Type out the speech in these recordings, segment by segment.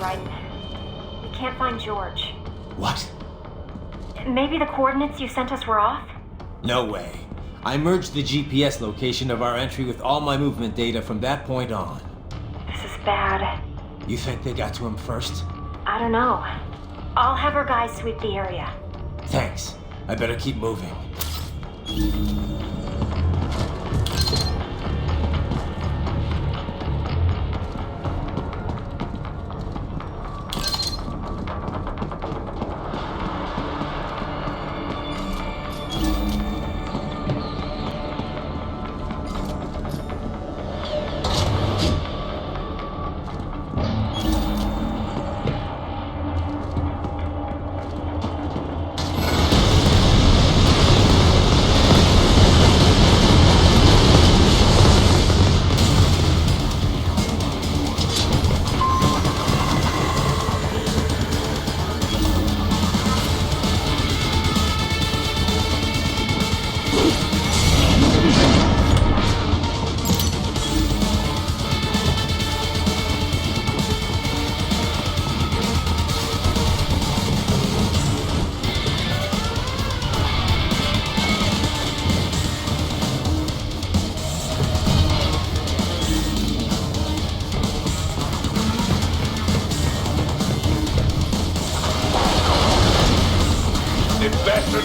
Ryden. We can't find George. What? Maybe the coordinates you sent us were off? No way. I merged the GPS location of our entry with all my movement data from that point on. This is bad. You think they got to him first? I don't know. I'll have our guys sweep the area. Thanks. I better keep moving.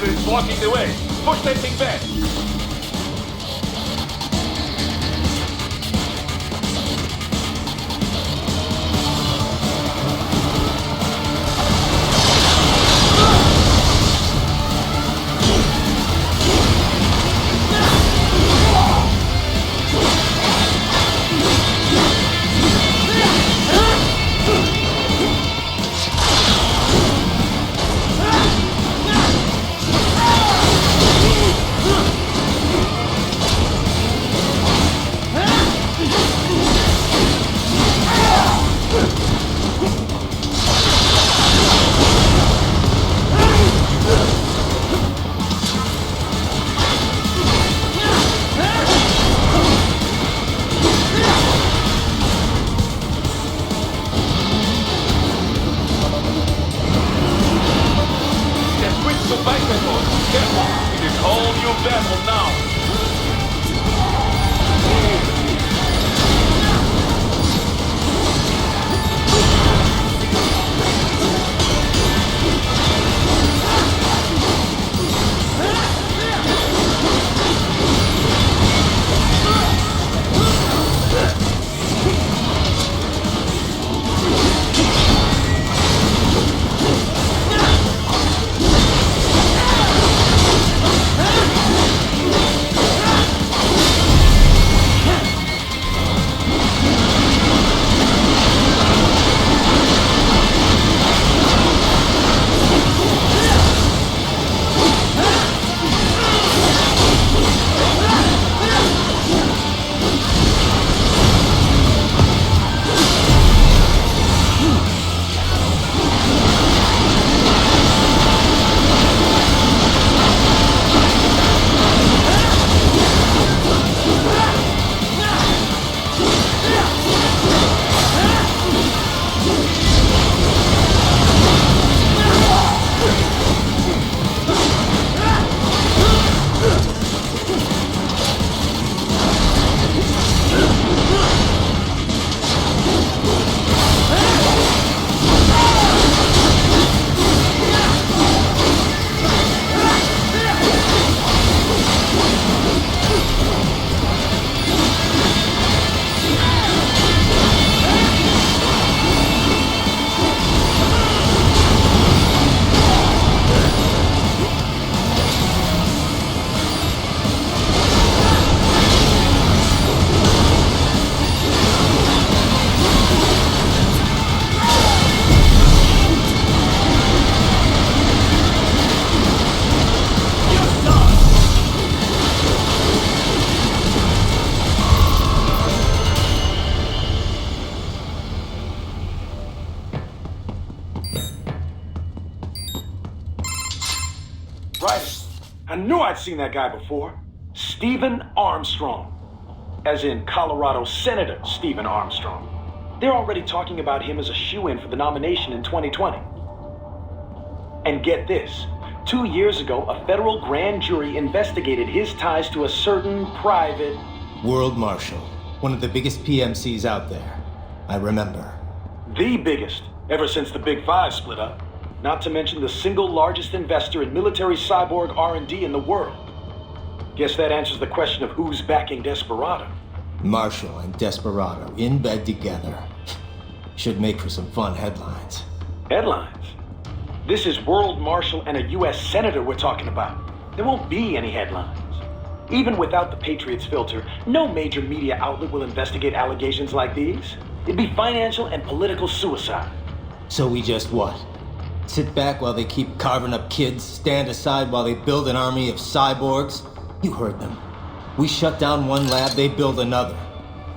Is blocking the way. Push that thing back. I knew I'd seen that guy before. Stephen Armstrong. As in Colorado Senator Stephen Armstrong. They're already talking about him as a shoo-in for the nomination in 2020. And get this. 2 years ago, a federal grand jury investigated his ties to a certain private... World Marshal. One of the biggest PMCs out there. I remember. The biggest, ever since the Big Five split up. Not to mention the single largest investor in military cyborg R&D in the world. Guess that answers the question of who's backing Desperado. Marshall and Desperado in bed together. Should make for some fun headlines. Headlines? This is World Marshal and a U.S. Senator we're talking about. There won't be any headlines. Even without the Patriots filter, no major media outlet will investigate allegations like these. It'd be financial and political suicide. So we just what? Sit back while they keep carving up kids, stand aside while they build an army of cyborgs? You heard them. We shut down one lab, they build another.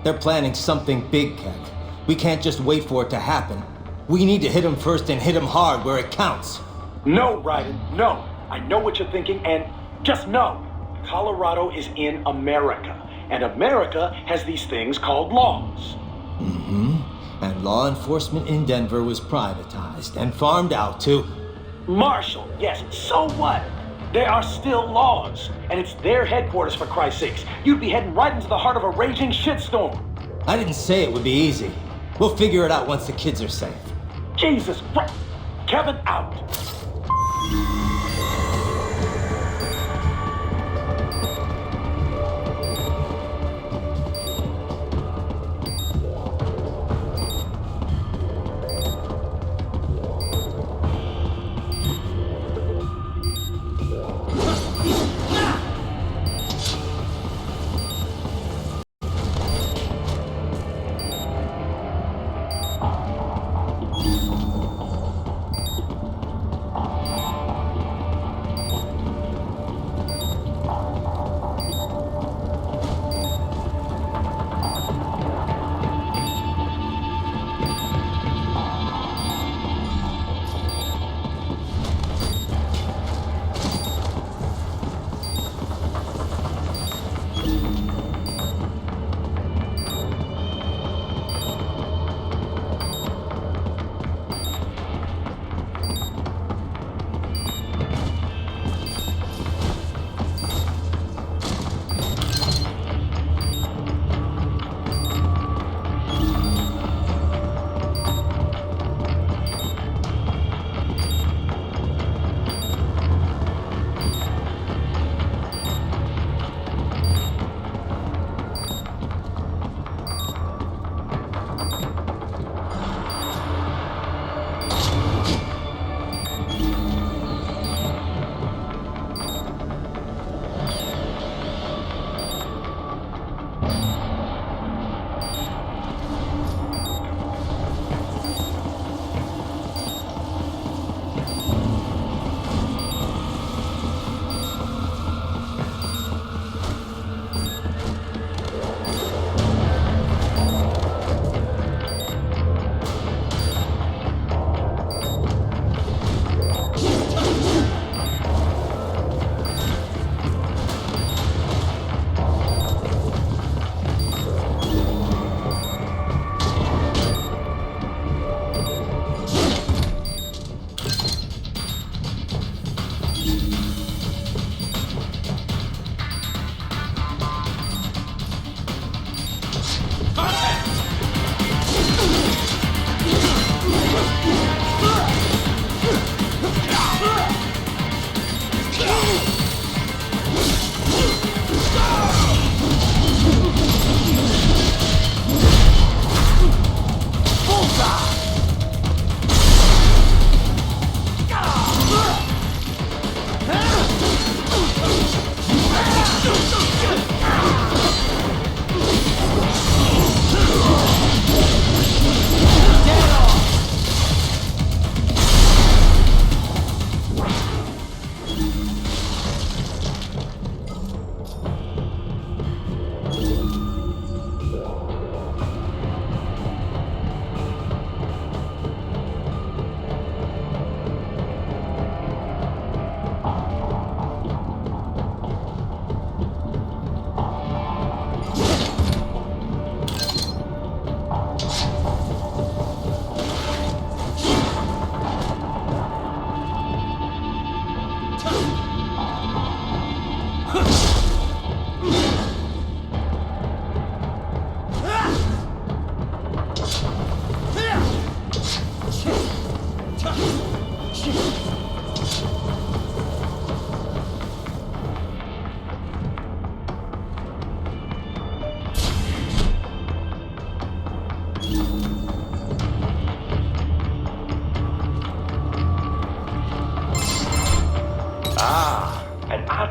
They're planning something big, Kev. We can't just wait for it to happen. We need to hit them first and hit them hard where it counts. No, Raiden, no. I know what you're thinking, and just know. Colorado is in America, and America has these things called laws. And law enforcement in Denver was privatized and farmed out to... Marshall, yes, so what? There are still laws, and it's their headquarters, for Christ's sakes. You'd be heading right into the heart of a raging shitstorm. I didn't say it would be easy. We'll figure it out once the kids are safe. Jesus Christ. Kevin out.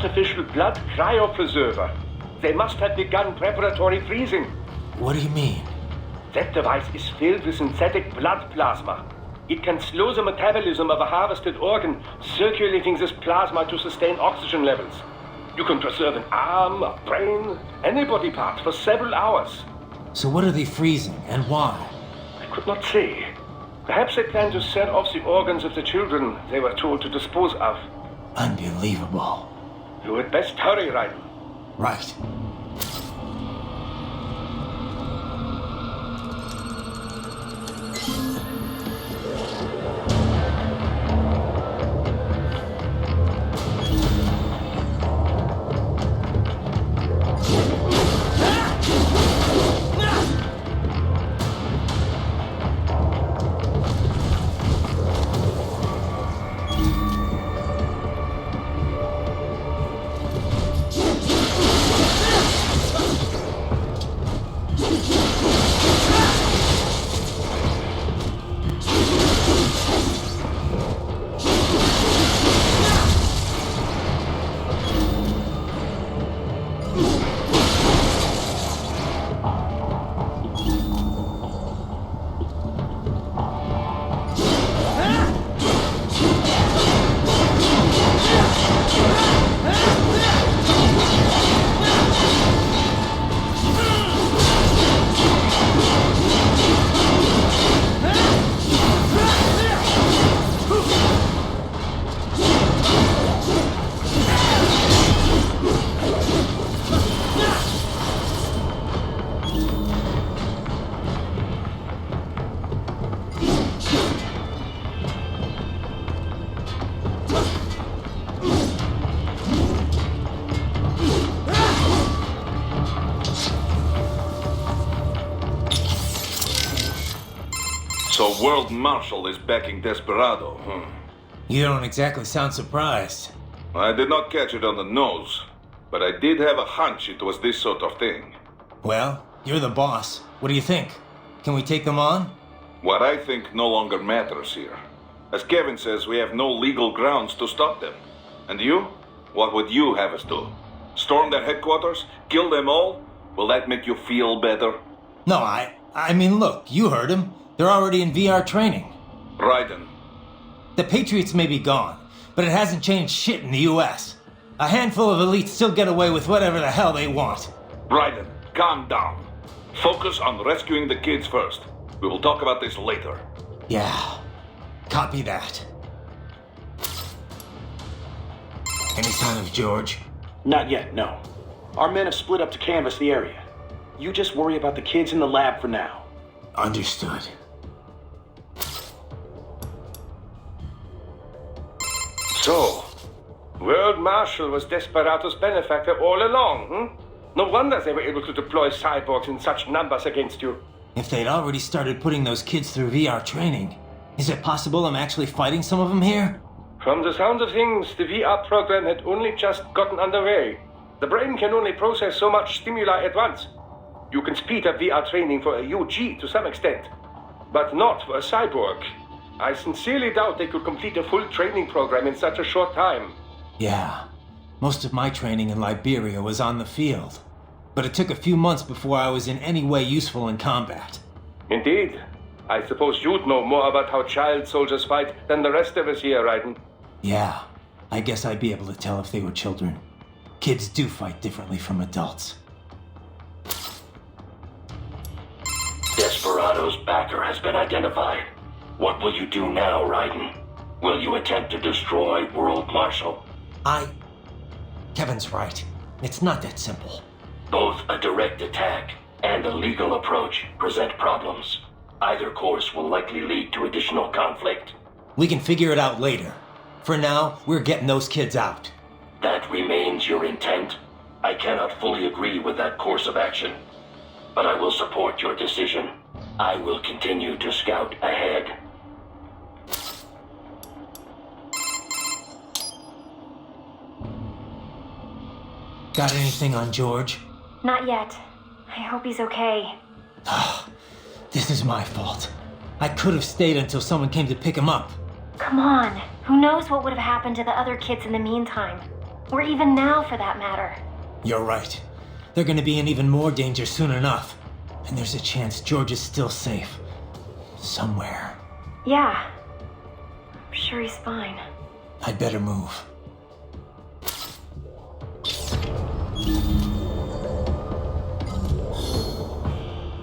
artificial blood cryopreserver. They must have begun preparatory freezing. What do you mean? That device is filled with synthetic blood plasma. It can slow the metabolism of a harvested organ, circulating this plasma to sustain oxygen levels. You can preserve an arm, a brain, any body part for several hours. So what are they freezing, and why? I could not say. Perhaps they plan to sell off the organs of the children they were told to dispose of. Unbelievable. You had best hurry, Raiden. Right. So World Marshal is backing Desperado, You don't exactly sound surprised. I did not catch it on the nose, but I did have a hunch it was this sort of thing. Well, you're the boss. What do you think? Can we take them on? What I think no longer matters here. As Kevin says, we have no legal grounds to stop them. And you? What would you have us do? Storm their headquarters? Kill them all? Will that make you feel better? No, I mean, look, you heard him. They're already in VR training. Raiden. The Patriots may be gone, but it hasn't changed shit in the US. A handful of elites still get away with whatever the hell they want. Raiden, calm down. Focus on rescuing the kids first. We will talk about this later. Yeah, copy that. Any sign of George? Not yet, no. Our men have split up to canvass the area. You just worry about the kids in the lab for now. Understood. So, World Marshal was Desperado's benefactor all along, No wonder they were able to deploy cyborgs in such numbers against you. If they'd already started putting those kids through VR training, is it possible I'm actually fighting some of them here? From the sound of things, the VR program had only just gotten underway. The brain can only process so much stimuli at once. You can speed up VR training for a UG to some extent, but not for a cyborg. I sincerely doubt they could complete a full training program in such a short time. Yeah. Most of my training in Liberia was on the field. But it took a few months before I was in any way useful in combat. Indeed. I suppose you'd know more about how child soldiers fight than the rest of us here, Raiden. Yeah. I guess I'd be able to tell if they were children. Kids do fight differently from adults. Desperado's backer has been identified. What will you do now, Raiden? Will you attempt to destroy World Marshal? Kevin's right. It's not that simple. Both a direct attack and a legal approach present problems. Either course will likely lead to additional conflict. We can figure it out later. For now, we're getting those kids out. That remains your intent. I cannot fully agree with that course of action, but I will support your decision. I will continue to scout ahead. Got anything on George? Not yet. I hope he's okay. This is my fault. I could have stayed until someone came to pick him up. Come on. Who knows what would have happened to the other kids in the meantime? Or even now, for that matter. You're right. They're gonna be in even more danger soon enough. And there's a chance George is still safe. Somewhere. Yeah. I'm sure he's fine. I'd better move.